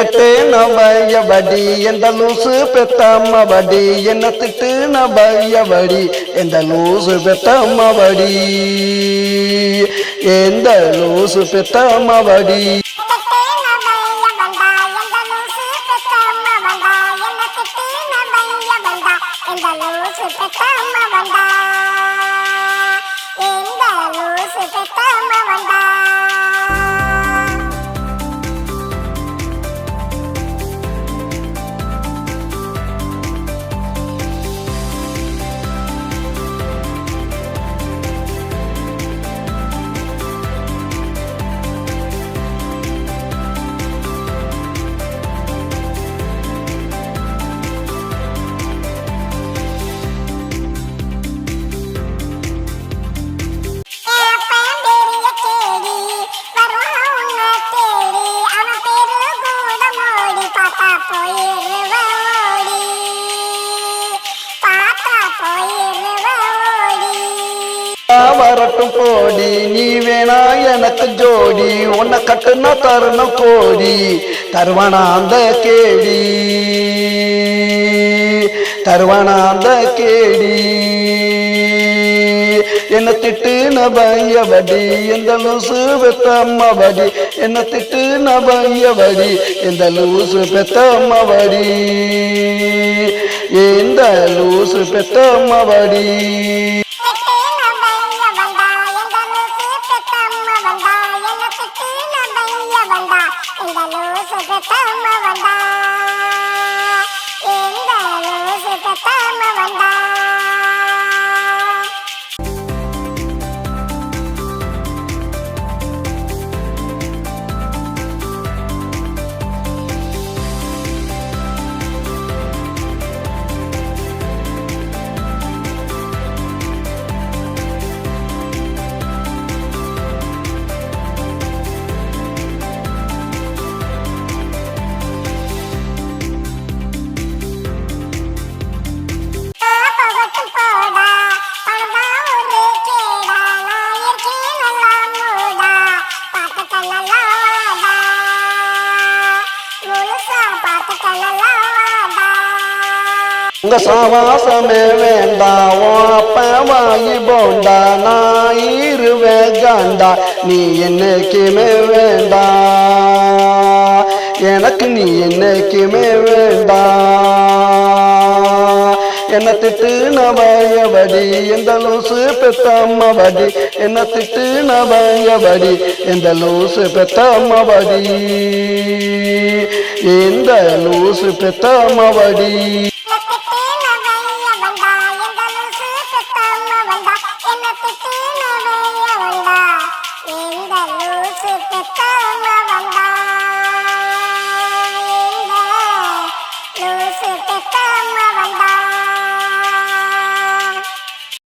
திட்டு நபையபடி எந்த லூசு பெத்தம்மபடி என்ன திட்டு நபையபடி எந்த லூசு பெத்தம்மபடி எந்த லூசு பெத்தம்மபடி வரட்டும் போடி நீ வேணா எனக்கு ஜோடி உன்னை கட்டுனா தருணம் கோடி தருவானா அந்த கேடி தருவானா அந்த கேடி என்ன திட்டு நபையபடி எந்த லூசு பெத்தம்மபடி என்ன திட்டு நபையபடி எந்த லூசு பெத்தம்மபடி எந்த லூசு பெத்தம்மபடி உங்க சாவாசமே வேண்டாம் அப்ப வாங்கி போண்டா நான் இருவேன் காண்டா நீ என்னைக்குமே வேண்டாம் எனக்கு நீ என்னைக்குமே வேண்டாம் என்ன திட்டு நபையபடி எந்த லூசு பெத்தம்மபடி என்ன திட்டு நபையபடி எந்த லூசு பெத்தம்மபடி எந்த லூசு பெத்தம்மபடி என்ன